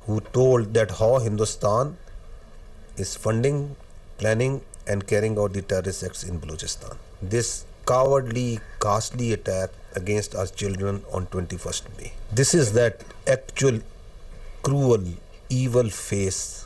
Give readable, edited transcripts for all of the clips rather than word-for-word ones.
who told that how Hindustan is funding, planning and carrying out the terrorist acts in Balochistan. This cowardly, ghastly attack against our children on 21st May. This is that actual cruel, evil face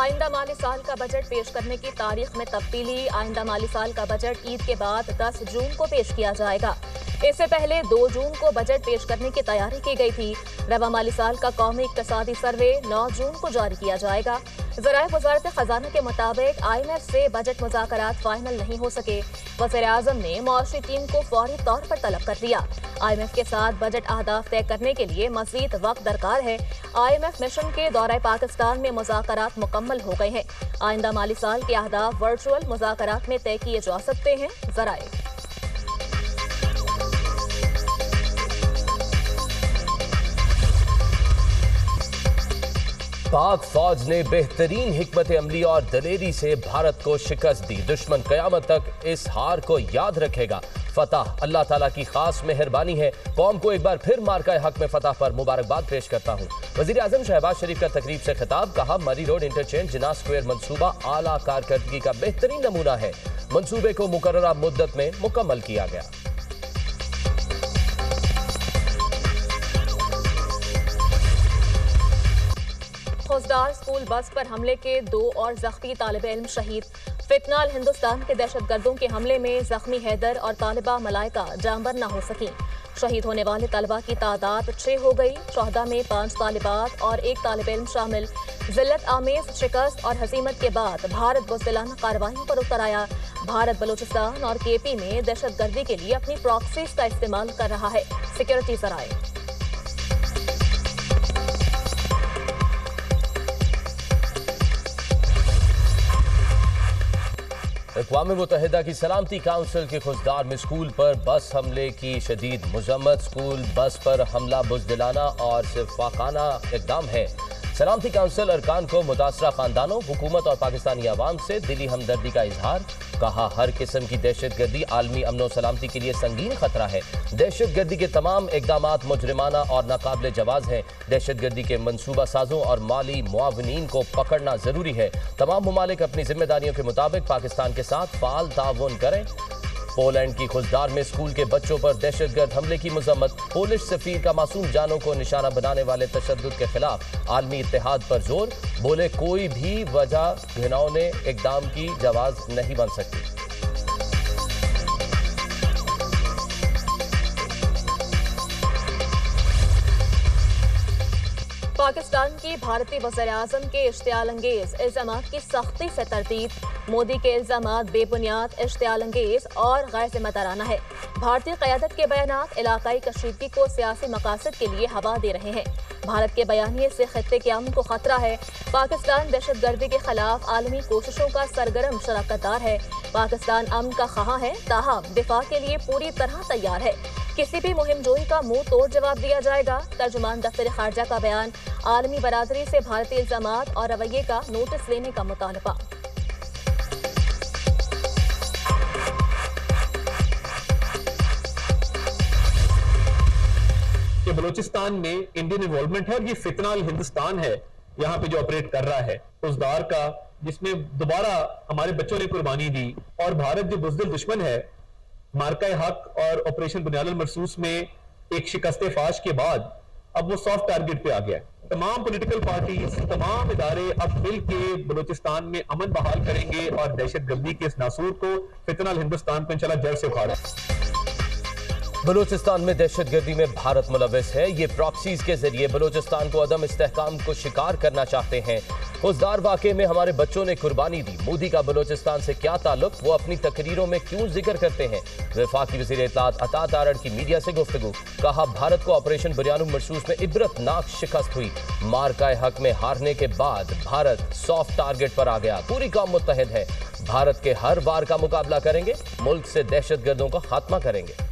آئندہ مالی سال کا budget پیش کرنے کی تاریخ میں تبدیلی۔ آئندہ مالی سال کا بجٹ عید کے بعد 10 جون کو پیش کیا جائے گا۔ اس سے پہلے 2 جون کو بجٹ پیش کرنے کی تیاری کی گئی تھی۔ رواں مالی سال کا قومی اقتصادی سروے 9 جون کو جاری کیا جائے گا۔ ذرائع وزارت خزانہ کے مطابق IMF سے بجٹ مذاکرات فائنل نہیں ہو سکے۔ وزیر اعظم نے معاشی ٹیم کو فوری طور پر طلب کر دیا۔ IMF کے ساتھ بجٹ اہداف طے کرنے کے لیے مزید وقت درکار ہے۔ IMF مشن کے دورہ پاکستان میں مذاکرات مکمل ہو گئے ہیں۔ آئندہ مالی سال کے اہداف ورچوئل مذاکرات میں طے کیے جا سکتے ہیں۔ ذرائع پاک فوج نے بہترین حکمت عملی اور دلیری سے بھارت کو شکست دی۔ دشمن قیامت تک اس ہار کو یاد رکھے گا۔ فتح اللہ تعالیٰ کی خاص مہربانی ہے۔ قوم کو ایک بار پھر مارکہ حق میں فتح پر مبارکباد پیش کرتا ہوں۔ وزیر اعظم شہباز شریف کا تقریب سے خطاب، کہا مری روڈ انٹرچینج جناح اسکوائر منصوبہ اعلیٰ کارکردگی کا بہترین نمونہ ہے۔ منصوبے کو مقررہ مدت میں مکمل کیا گیا۔ خوزدار اسکول بس پر حملے کے 2 اور زخمی طالب علم شہید۔ فتنہ ہندوستان کے دہشت گردوں کے حملے میں زخمی حیدر اور طالبہ ملائکہ جانبر نہ ہو سکیں۔ شہید ہونے والے طلبہ کی تعداد 6 ہو گئی۔ شہداء میں 5 طالبات اور 1 طالب علم شامل۔ ذلت آمیز شکست اور ہزیمت کے بعد بھارت بزدلانہ کارروائیوں پر اتر آیا۔ بھارت بلوچستان اور KP میں دہشت گردی کے لیے اپنی پراکسیز کا استعمال کر رہا ہے۔ سیکورٹی ذرائع اقوام متحدہ کی سلامتی کونسل کے خوزدار میں اسکول پر بس حملے کی شدید مذمت۔ اسکول بس پر حملہ بزدلانہ اور شفاقانہ اقدام ہے۔ سلامتی کونسل ارکان کو متاثرہ خاندانوں، حکومت اور پاکستانی عوام سے دلی ہمدردی کا اظہار۔ کہا ہر قسم کی دہشت گردی عالمی امن و سلامتی کے لیے سنگین خطرہ ہے۔ دہشت گردی کے تمام اقدامات مجرمانہ اور ناقابل جواز ہیں۔ دہشت گردی کے منصوبہ سازوں اور مالی معاونین کو پکڑنا ضروری ہے۔ تمام ممالک اپنی ذمہ داریوں کے مطابق پاکستان کے ساتھ فعال تعاون کریں۔ پولینڈ کی خوزدار میں اسکول کے بچوں پر دہشت گرد حملے کی مذمت۔ پولش سفیر کا معصوم جانوں کو نشانہ بنانے والے تشدد کے خلاف عالمی اتحاد پر زور۔ بولے کوئی بھی وجہ گھناؤنے اقدام کی جواز نہیں بن سکتی۔ پاکستان کی بھارتی وزیر اعظم کے اشتعال انگیز الزامات کی سختی سے تردید۔ مودی کے الزامات بے بنیاد، اشتعال انگیز اور غیر ذمہ دارانہ ہے۔ بھارتی قیادت کے بیانات علاقائی کشیدگی کو سیاسی مقاصد کے لیے ہوا دے رہے ہیں۔ بھارت کے بیانیے سے خطے کے امن کو خطرہ ہے۔ پاکستان دہشت گردی کے خلاف عالمی کوششوں کا سرگرم شراکت دار ہے۔ پاکستان امن کا خواہاں ہے، تاہم دفاع کے لیے پوری طرح تیار ہے۔ کسی بھی مہم جوئی کا منہ توڑ جواب دیا جائے گا۔ ترجمان دفتر خارجہ کا بیان، عالمی برادری سے بھارتی الزامات اور رویے کا نوٹس لینے کا مطالبہ۔ کہ بلوچستان میں انڈین انوالومنٹ ہے اور یہ فتنہ ہندوستان ہے یہاں پہ جو آپریٹ کر رہا ہے خوزدار کا، جس میں دوبارہ ہمارے بچوں نے قربانی دی، اور بھارت جو بزدل دشمن ہے مارکہ حق اور آپریشن بنیاد المرصوص میں ایک شکست فاش کے بعد اب وہ سافٹ ٹارگٹ پہ آ گیا ہے۔ تمام پولیٹیکل پارٹیز، تمام ادارے اب مل کے بلوچستان میں امن بحال کریں گے اور دہشت گردی کے اس ناسور کو فتنہ ہندوستان کو انشاءاللہ جڑ سے اکھاڑیں۔ بلوچستان میں دہشت گردی میں بھارت ملوث ہے۔ یہ پراکسیز کے ذریعے بلوچستان کو عدم استحکام کو شکار کرنا چاہتے ہیں۔ خوزدار واقعے میں ہمارے بچوں نے قربانی دی۔ مودی کا بلوچستان سے کیا تعلق، وہ اپنی تقریروں میں کیوں ذکر کرتے ہیں؟ وفاقی وزیر اطلاعات عطا تارڑ کی میڈیا سے گفتگو، کہا بھارت کو آپریشن بریان المرصوص میں عبرت ناک شکست ہوئی۔ مارکہ حق میں ہارنے کے بعد بھارت سافٹ ٹارگٹ پر آ گیا۔ پوری قوم متحد ہے۔ بھارت کے ہر وار کا مقابلہ کریں گے، ملک سے دہشت گردوں کا خاتمہ کریں گے۔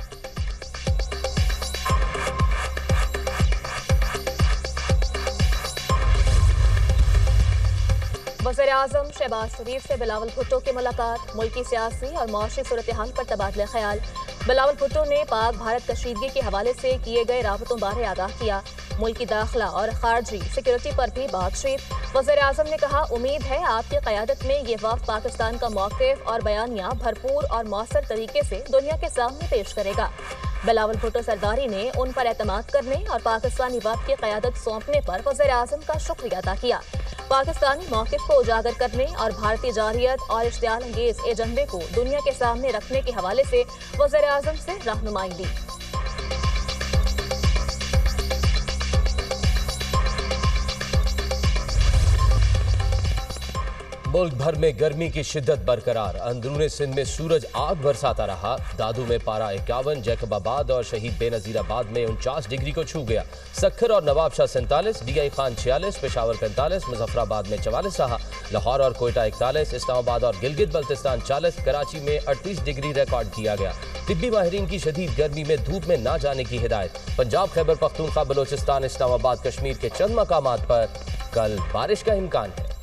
وزیر اعظم شہباز شریف سے بلاول بھٹو کی ملاقات، ملکی سیاسی اور معاشی صورتحال پر تبادلہ خیال۔ بلاول بھٹو نے پاک بھارت کشیدگی کے حوالے سے کیے گئے رابطوں بارے آگاہ کیا۔ ملکی داخلہ اور خارجی سیکورٹی پر بھی بات چیت۔ وزیر اعظم نے کہا امید ہے آپ کی قیادت میں یہ وفد پاکستان کا موقف اور بیانیہ بھرپور اور مؤثر طریقے سے دنیا کے سامنے پیش کرے گا۔ بلاول بھٹو سرداری نے ان پر اعتماد کرنے اور پاکستانی وفد کی قیادت سونپنے پر وزیر اعظم کا شکریہ ادا کیا۔ پاکستانی موقف کو اجاگر کرنے اور بھارتی جارحیت اور اشتعال انگیز ایجنڈے کو دنیا کے سامنے رکھنے کے حوالے سے وزیر اعظم سے رہنمائی لی۔ ملک بھر میں گرمی کی شدت برقرار، اندرون سندھ میں سورج آگ برساتا رہا۔ دادو میں پارا 51، جیکب آباد اور شہید بے نظیر آباد میں 49 ڈگری کو چھو گیا۔ سکھر اور نواب شاہ 47، ڈی آئی خان 46، پشاور 45، مظفر آباد میں 44 رہا۔ لاہور اور کوئٹہ 41، اسلام آباد اور گلگت بلتستان 40، کراچی میں 38 ڈگری ریکارڈ کیا گیا۔ طبی ماہرین کی شدید گرمی میں دھوپ میں نہ جانے کی ہدایت۔ پنجاب، خیبر پختونخوا، بلوچستان، اسلام آباد، کشمیر کے چند مقامات پر کل بارش کا امکان ہے۔